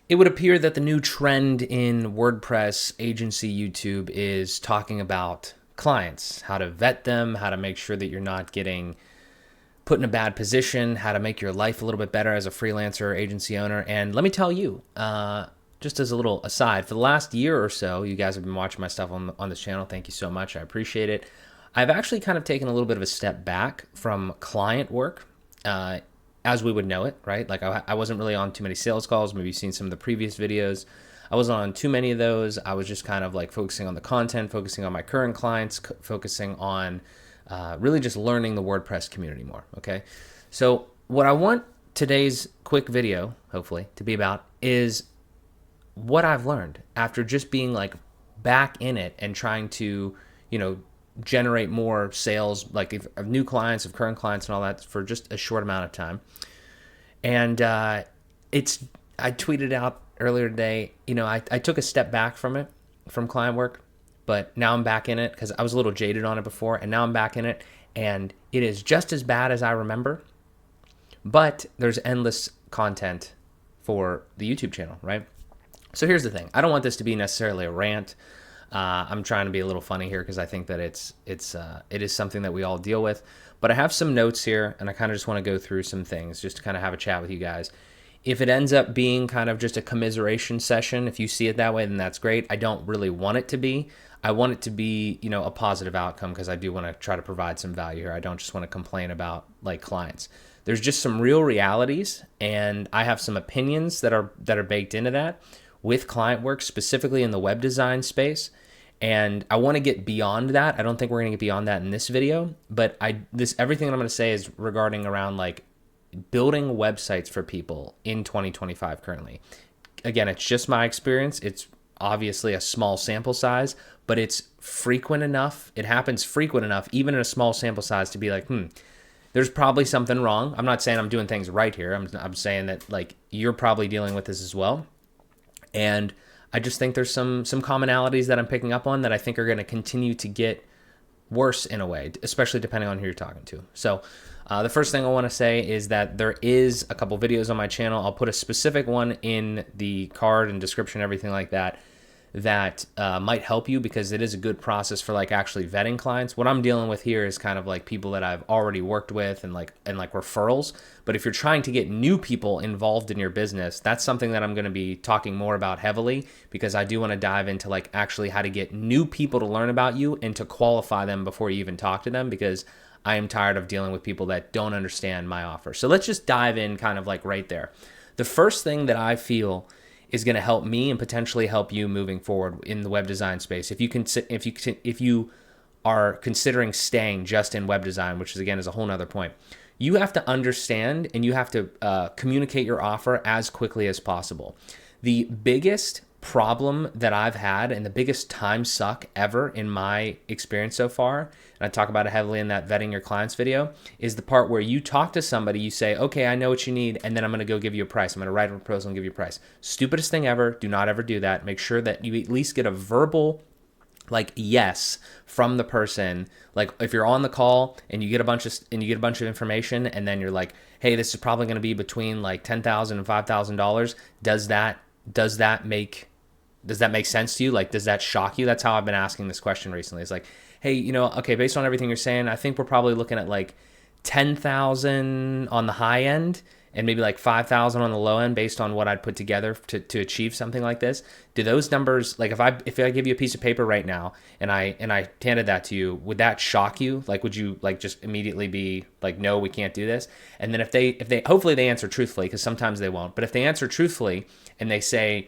It would appear that the new trend in WordPress agency YouTube is talking about clients, how to vet them, how to make sure that you're not getting put in a bad position, how to make your life a little bit better as a freelancer or agency owner. And let me tell you, just as a little aside, for the last year or so, you guys have been watching my stuff on this channel. Thank you so much. I appreciate it. I've actually kind of taken a little bit of a step back from client work. As we would know it, right? Like I wasn't really on too many sales calls. Maybe you've seen some of the previous videos. I wasn't on too many of those. I was just kind of like focusing on the content, focusing on my current clients, focusing on really just learning the WordPress community more, okay? So what I want today's quick video, hopefully, to be about is what I've learned after just being like back in it and trying to, generate more sales, like of new clients, of current clients and all that for just a short amount of time. And I tweeted out earlier today, I took a step back from client work, but now I'm back in it because I was a little jaded on it before, and now I'm back in it, and it is just as bad as I remember, but there's endless content for the YouTube channel, right? So here's the thing. I don't want this to be necessarily a rant. I'm trying to be a little funny here because I think that it is something that we all deal with. But I have some notes here, and I kind of just want to go through some things just to kind of have a chat with you guys. If it ends up being kind of just a commiseration session, if you see it that way, then that's great. I don't really want it to be. I want it to be, a positive outcome because I do want to try to provide some value here. I don't just want to complain about like clients. There's just some real realities, and I have some opinions that are baked into that with client work, specifically in the web design space. And I want to get beyond that. I don't think we're going to get beyond that in this video, but everything that I'm going to say is regarding around like building websites for people in 2025 currently. Again, it's just my experience. It's obviously a small sample size, but it's frequent enough. It happens frequent enough, even in a small sample size, to be like, there's probably something wrong. I'm not saying I'm doing things right here. I'm saying that like you're probably dealing with this as well. And I just think there's some commonalities that I'm picking up on that I think are going to continue to get worse in a way, especially depending on who you're talking to. So the first thing I want to say is that there is a couple videos on my channel. I'll put a specific one in the card and description, everything like that, that might help you because it is a good process for like actually vetting clients. What I'm dealing with here is kind of like people that I've already worked with and like referrals. But if you're trying to get new people involved in your business, that's something that I'm going to be talking more about heavily because I do want to dive into like actually how to get new people to learn about you and to qualify them before you even talk to them, because I am tired of dealing with people that don't understand my offer. So let's just dive in kind of like right there. The first thing that I feel is going to help me and potentially help you moving forward in the web design space. If you are considering staying just in web design, which is again is a whole nother point, you have to understand and you have to communicate your offer as quickly as possible. The biggest problem that I've had and the biggest time suck ever in my experience so far, and I talk about it heavily in that vetting your clients video, is the part where you talk to somebody, you say, okay, I know what you need, and then I'm going to go give you a price. I'm going to write a proposal and give you a price. Stupidest thing ever. Do not ever do that. Make sure that you at least get a verbal like yes from the person. Like if you're on the call and you get a bunch of information and then you're like, hey, this is probably going to be between like $10,000 and $5,000. Does that make sense to you? Like, does that shock you? That's how I've been asking this question recently. It's like, hey, okay, based on everything you're saying, I think we're probably looking at like 10,000 on the high end and maybe like 5,000 on the low end based on what I'd put together to achieve something like this. Do those numbers, like if I give you a piece of paper right now and I handed that to you, would that shock you? Like, would you like just immediately be like, no, we can't do this? And then if they hopefully they answer truthfully, because sometimes they won't, but if they answer truthfully and they say,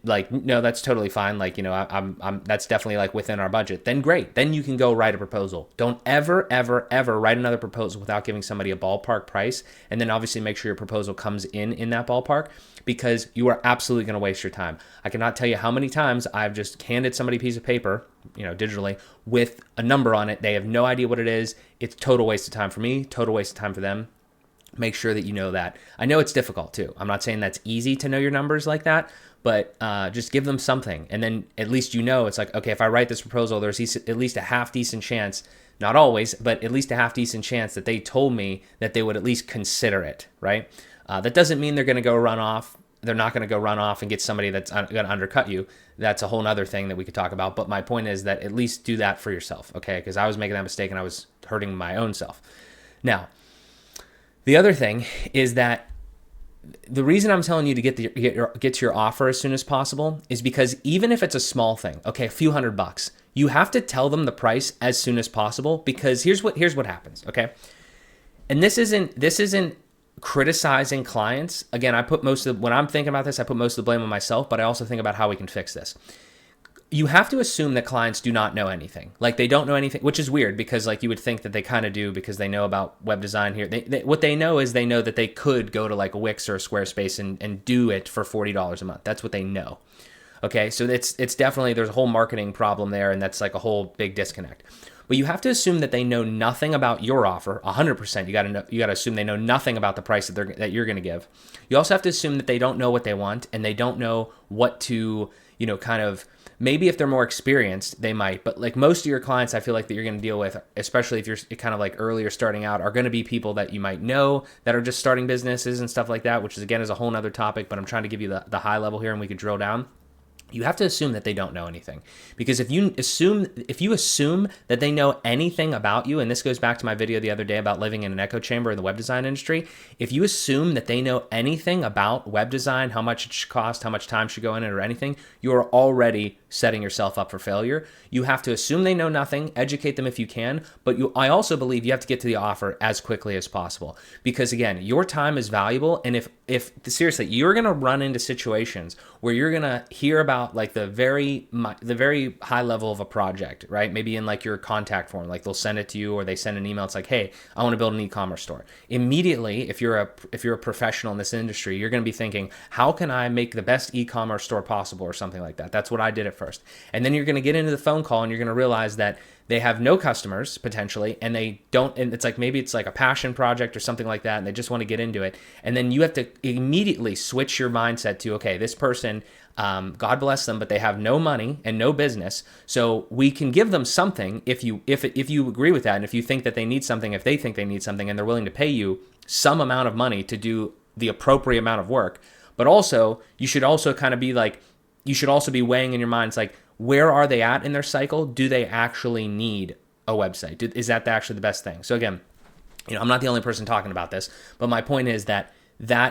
like, no, that's totally fine. Like, I'm that's definitely like within our budget. Then great. Then you can go write a proposal. Don't ever, ever, ever write another proposal without giving somebody a ballpark price. And then obviously make sure your proposal comes in that ballpark, because you are absolutely going to waste your time. I cannot tell you how many times I've just handed somebody a piece of paper, digitally with a number on it. They have no idea what it is. It's total waste of time for me, total waste of time for them. Make sure that you know that. I know it's difficult too. I'm not saying that's easy to know your numbers like that, but just give them something. And then at least it's like, okay, if I write this proposal, there's at least a half decent chance, not always, but at least a half decent chance that they told me that they would at least consider it, right? That doesn't mean they're going to go run off they're not going to go run off and get somebody that's going to undercut you. That's a whole nother thing that we could talk about. But my point is that at least do that for yourself, okay? Because I was making that mistake and I was hurting my own self. Now, the other thing is that the reason I'm telling you to get to your offer as soon as possible is because even if it's a small thing, okay, a few $100, you have to tell them the price as soon as possible, because here's what happens, okay? And this isn't criticizing clients. Again, when I'm thinking about this, I put most of the blame on myself, but I also think about how we can fix this. You have to assume that clients do not know anything. Like, they don't know anything, which is weird, because like you would think that they kind of do, because they know about web design here. What they know is they know that they could go to like a Wix or a Squarespace and do it for $40 a month. That's what they know. Okay, so it's definitely, there's a whole marketing problem there, and that's like a whole big disconnect. But you have to assume that they know nothing about your offer. 100%. You got to assume they know nothing about the price that you're going to give. You also have to assume that they don't know what they want, and they don't know what to, kind of. Maybe if they're more experienced, they might. But like most of your clients, I feel like that you're going to deal with, especially if you're kind of like earlier starting out, are going to be people that you might know that are just starting businesses and stuff like that, which is, again, is a whole nother topic. But I'm trying to give you the high level here, and we could drill down. You have to assume that they don't know anything, because if you assume that they know anything about you, and this goes back to my video the other day about living in an echo chamber in the web design industry, if you assume that they know anything about web design, how much it should cost, how much time should go in it, or anything, you are already setting yourself up for failure. You have to assume they know nothing, educate them if you can, but I also believe you have to get to the offer as quickly as possible, because again, your time is valuable, and if seriously, you're going to run into situations where you're going to hear about like the very high level of a project, right? Maybe in like your contact form, like they'll send it to you, or they send an email. It's like, hey, I want to build an e-commerce store. Immediately, if you're a professional in this industry, you're going to be thinking, how can I make the best e-commerce store possible, or something like that. That's what I did at first. And then you're going to get into the phone call, and you're going to realize that they have no customers potentially, and it's like, maybe it's like a passion project or something like that, and they just want to get into it. And then you have to immediately switch your mindset to, okay, this person, God bless them, but they have no money and no business. So we can give them something if you agree with that, and if you think that they need something, if they think they need something, and they're willing to pay you some amount of money to do the appropriate amount of work. But also, you should also kind of be like, you should also be weighing in your mind, it's like, where are they at in their cycle? Do they actually need a website? Is that actually the best thing? So again, I'm not the only person talking about this, but my point is that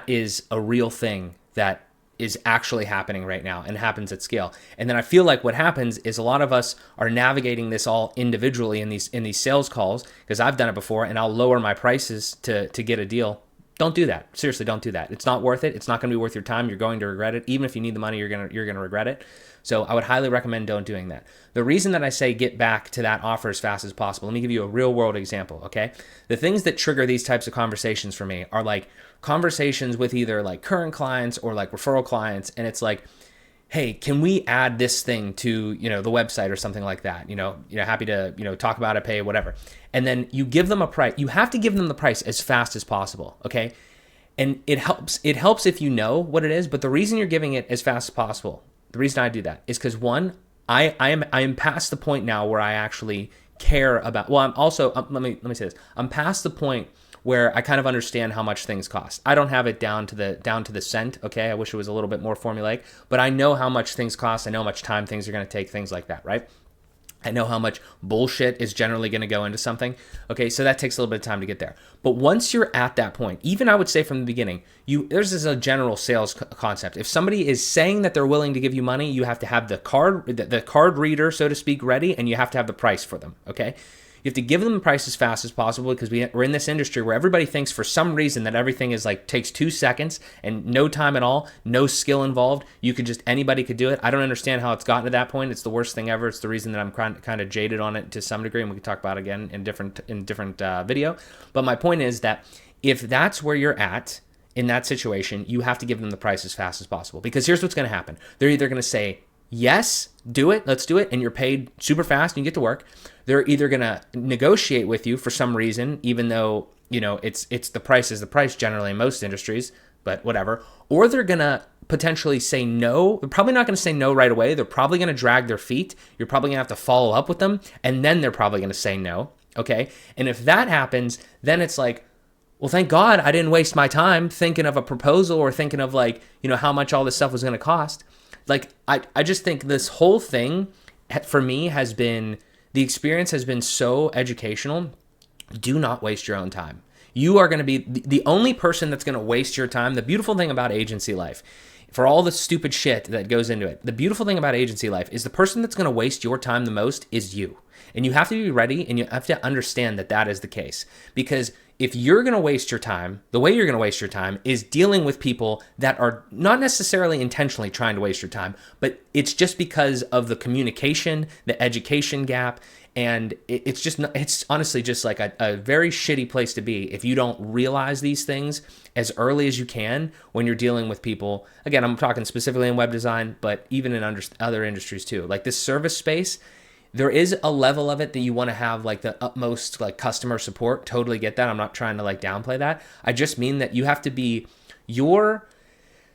is a real thing that is actually happening right now and happens at scale. And then I feel like what happens is a lot of us are navigating this all individually in these sales calls, because I've done it before, and I'll lower my prices to get a deal. Don't do that. Seriously, don't do that. It's not worth it. It's not going to be worth your time. You're going to regret it. Even if you need the money, you're going to regret it. So I would highly recommend don't doing that. The reason that I say get back to that offer as fast as possible, let me give you a real world example, okay? The things that trigger these types of conversations for me are like conversations with either like current clients or like referral clients, and it's like, hey, can we add this thing to, the website or something like that? Happy to, talk about it, pay, whatever. And then you give them a price. You have to give them the price as fast as possible, okay? And it helps if you know what it is, but the reason you're giving it as fast as possible, the reason I do that is because, one, I am past the point now where I actually care about, well, I'm also, let me say this. I'm past the point where I kind of understand how much things cost. I don't have it down to the cent, okay? I wish it was a little bit more formulaic, but I know how much things cost. I know how much time things are going to take, things like that, right? I know how much bullshit is generally going to go into something. Okay, so that takes a little bit of time to get there. But once you're at that point, even I would say from the beginning, there's a general sales concept. If somebody is saying that they're willing to give you money, you have to have the card reader, so to speak, ready, and you have to have the price for them, okay? You have to give them the price as fast as possible, because we're in this industry where everybody thinks for some reason that everything is like takes 2 seconds and no time at all, no skill involved. Anybody could do it. I don't understand how it's gotten to that point. It's the worst thing ever. It's the reason that I'm kind of jaded on it to some degree, and we can talk about it again in different video. But my point is that if that's where you're at in that situation, you have to give them the price as fast as possible, because here's what's going to happen. They're either going to say, yes, do it, let's do it, and you're paid super fast and you get to work. They're either going to negotiate with you for some reason, even though, it's the price is the price generally in most industries, but whatever. Or they're going to potentially say no. They're probably not going to say no right away. They're probably going to drag their feet. You're probably going to have to follow up with them, and then they're probably going to say no, okay? And if that happens, then it's like, Well, thank God I didn't waste my time thinking of a proposal or thinking of like, how much all this stuff was going to cost. Like, I just think this whole thing for me the experience has been so educational. Do not waste your own time. You are going to be the only person that's going to waste your time. The beautiful thing about agency life, for all the stupid shit that goes into it, the beautiful thing about agency life is the person that's going to waste your time the most is you. And you have to be ready and you have to understand that that is the case. Because if you're going to waste your time, the way you're going to waste your time is dealing with people that are not necessarily intentionally trying to waste your time, but it's just because of the communication, the education gap, and it's honestly just like a very shitty place to be if you don't realize these things as early as you can when you're dealing with people. Again, I'm talking specifically in web design, but even in other industries too. Like this service space, there is a level of it that you want to have like the utmost like customer support. Totally get that. I'm not trying to like downplay that. I just mean that you have to be your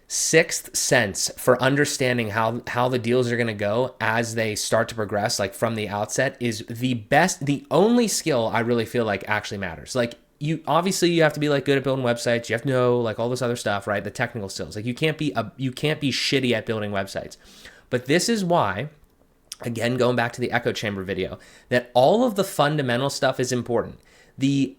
sixth sense for understanding how the deals are going to go as they start to progress, like from the outset, is the only skill I really feel like actually matters. Like you have to be like good at building websites. You have to know like all this other stuff, right? The technical skills. Like you can't be shitty at building websites. But this is why, again, going back to the echo chamber video, that all of the fundamental stuff is important. The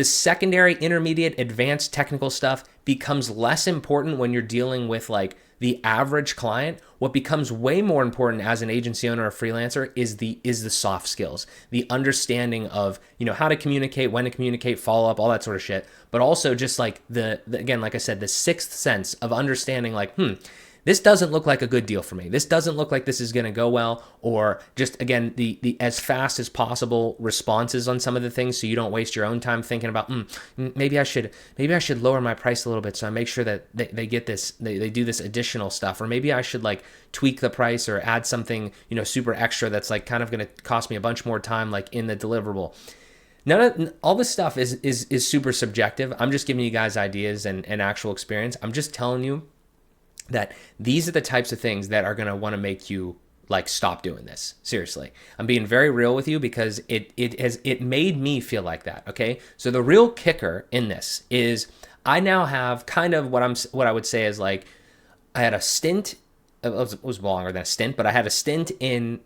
secondary, intermediate, advanced technical stuff becomes less important when you're dealing with like the average client. What becomes way more important as an agency owner or freelancer is the soft skills, the understanding of, how to communicate, when to communicate, follow up, all that sort of shit. But also just like again, like I said, the sixth sense of understanding like, this doesn't look like a good deal for me. This doesn't look like this is going to go well, or just, again, the as fast as possible responses on some of the things so you don't waste your own time thinking about, maybe I should lower my price a little bit so I make sure that they get this, they do this additional stuff, or maybe I should like tweak the price or add something, super extra that's like kind of going to cost me a bunch more time like in the deliverable. All this stuff is super subjective. I'm just giving you guys ideas and actual experience. I'm just telling you that these are the types of things that are going to want to make you like stop doing this. Seriously, I'm being very real with you because it made me feel like that. Okay, so the real kicker in this is I now have kind of what I would say is like I had a stint. It was longer than a stint, but I had a stint in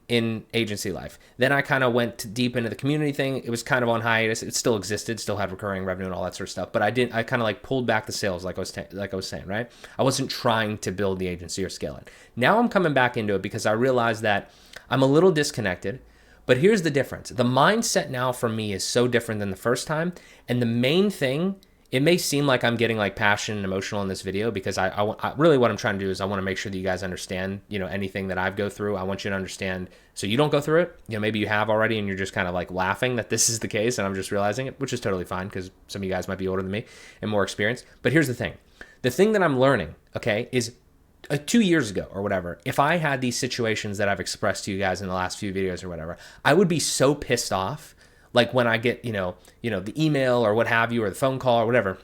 agency life. Then I kind of went deep into the community thing. It was kind of on hiatus. It still existed, still had recurring revenue and all that sort of stuff. But I kind of like pulled back the sales, like I was saying, right? I wasn't trying to build the agency or scale it. Now I'm coming back into it because I realized that I'm a little disconnected. But here's the difference. The mindset now for me is so different than the first time. And the main thing, it may seem like I'm getting like passionate and emotional in this video because I really what I'm trying to do is I want to make sure that you guys understand, anything that I've go through. I want you to understand so you don't go through it. Maybe you have already and you're just kind of like laughing that this is the case and I'm just realizing it, which is totally fine because some of you guys might be older than me and more experienced. But here's the thing. The thing that I'm learning, okay, is 2 years ago or whatever, if I had these situations that I've expressed to you guys in the last few videos or whatever, I would be so pissed off. Like when I get, the email or what have you, or the phone call or whatever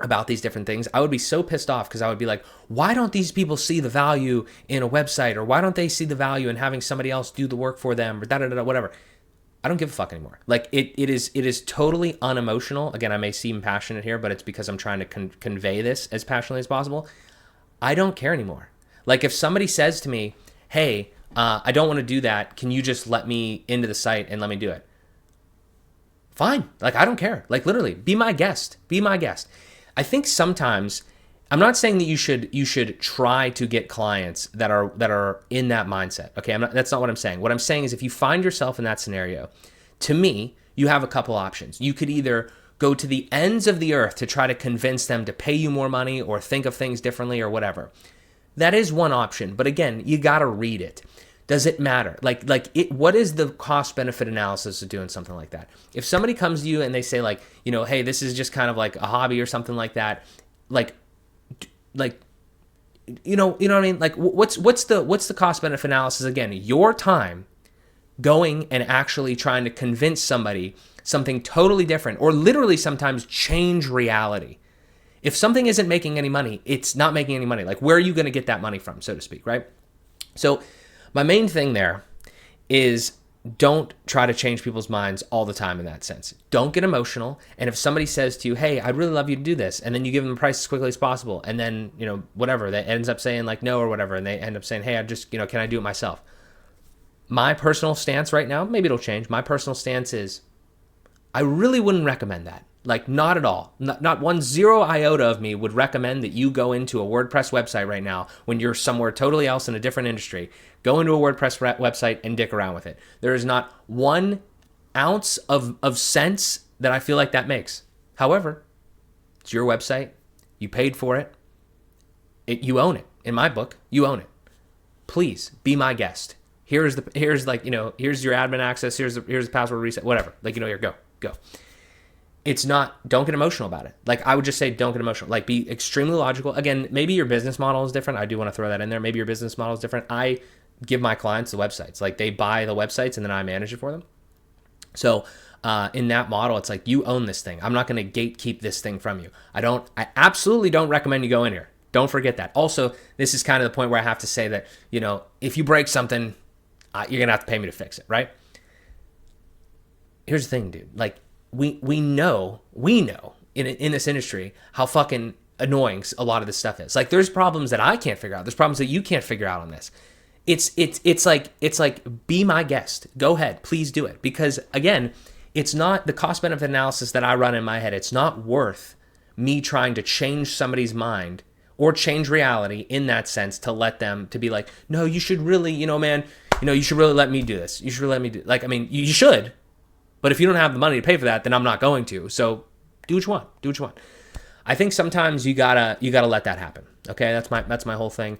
about these different things, I would be so pissed off because I would be like, why don't these people see the value in a website? Or why don't they see the value in having somebody else do the work for them, or whatever. I don't give a fuck anymore. Like it is totally unemotional. Again, I may seem passionate here, but it's because I'm trying to convey this as passionately as possible. I don't care anymore. Like if somebody says to me, hey, I don't want to do that. Can you just let me into the site and let me do it? Fine. Like, I don't care. Like, literally, be my guest. Be my guest. I think sometimes, I'm not saying that you should try to get clients that are in that mindset. Okay, that's not what I'm saying. What I'm saying is if you find yourself in that scenario, to me, you have a couple options. You could either go to the ends of the earth to try to convince them to pay you more money or think of things differently or whatever. That is one option. But again, you got to read it. Does it matter? What is the cost benefit analysis of doing something like that? If somebody comes to you and they say like, hey, this is just kind of like a hobby or something like that, you know what I mean? Like what's the cost benefit analysis? Again, your time going and actually trying to convince somebody something totally different or literally sometimes change reality. If something isn't making any money, it's not making any money. Like where are you going to get that money from, so to speak, right? So my main thing there is don't try to change people's minds all the time in that sense. Don't get emotional. And if somebody says to you, hey, I'd really love you to do this, and then you give them the price as quickly as possible, and then, whatever, that ends up saying like no or whatever, and they end up saying, hey, I just, can I do it myself? My personal stance right now, maybe it'll change. My personal stance is I really wouldn't recommend that. Like, not at all. Not one zero iota of me would recommend that you go into a WordPress website right now when you're somewhere totally else in a different industry. Go into a WordPress website and dick around with it. There is not 1 ounce of sense that I feel like that makes. However, it's your website. You paid for it. You own it. In my book, you own it. Please be my guest. Here's your admin access. Here's the password reset. Whatever. Here, go. It's not, don't get emotional about it. Like, I would just say, don't get emotional. Like, be extremely logical. Again, maybe your business model is different. I do want to throw that in there. Maybe your business model is different. I give my clients the websites. Like, they buy the websites and then I manage it for them. So in that model, it's like, you own this thing. I'm not going to gatekeep this thing from you. I absolutely don't recommend you go in here. Don't forget that. Also, this is kind of the point where I have to say that, if you break something, you're going to have to pay me to fix it, right? Here's the thing, dude. Like, we know in this industry how fucking annoying a lot of this stuff is. Like, there's problems that I can't figure out. There's problems that you can't figure out on this. It's like be my guest. Go ahead, please do it. Because again, it's not the cost benefit analysis that I run in my head. It's not worth me trying to change somebody's mind or change reality in that sense to let them to be like, no, you should really, man, you should really let me do this. You should really let me do. Like, I mean, you should. But if you don't have the money to pay for that, then I'm not going to. So do what you want. Do what you want. I think sometimes you gotta let that happen. Okay, that's my whole thing.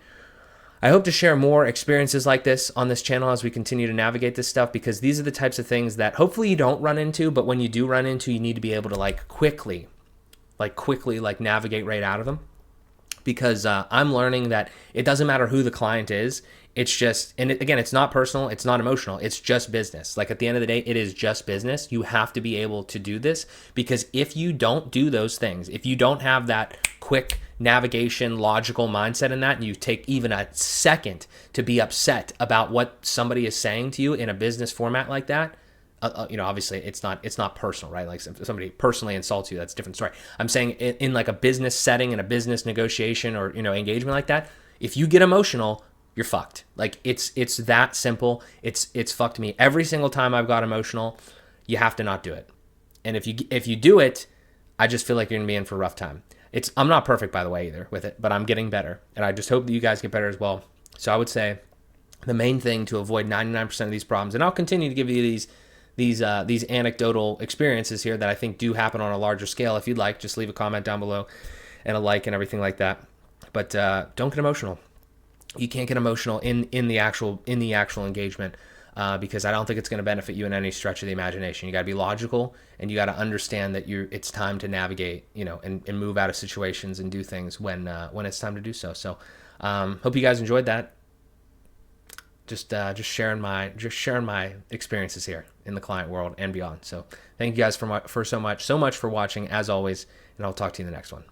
I hope to share more experiences like this on this channel as we continue to navigate this stuff, because these are the types of things that hopefully you don't run into, but when you do run into, you need to be able to quickly navigate right out of them. Because I'm learning that it doesn't matter who the client is. It's just, and again, it's not personal, it's not emotional, it's just business. Like, at the end of the day, it is just business. You have to be able to do this, because if you don't do those things, if you don't have that quick navigation, logical mindset in that, and you take even a second to be upset about what somebody is saying to you in a business format like that, obviously it's not personal, right? Like, if somebody personally insults you, that's a different story. I'm saying in like a business setting, in a business negotiation or, engagement like that, if you get emotional, you're fucked. Like, it's that simple. It's fucked me. Every single time I've got emotional, you have to not do it. And if you do it, I just feel like you're gonna be in for a rough time. I'm not perfect, by the way, either with it, but I'm getting better. And I just hope that you guys get better as well. So I would say the main thing to avoid 99% of these problems, and I'll continue to give you these anecdotal experiences here that I think do happen on a larger scale. If you'd like, just leave a comment down below and a like and everything like that. But don't get emotional. You can't get emotional in the actual engagement because I don't think it's going to benefit you in any stretch of the imagination. You got to be logical, and you got to understand that it's time to navigate, and move out of situations and do things when it's time to do so. So hope you guys enjoyed that. Just sharing my experiences here in the client world and beyond. So thank you guys so much for watching, as always, and I'll talk to you in the next one.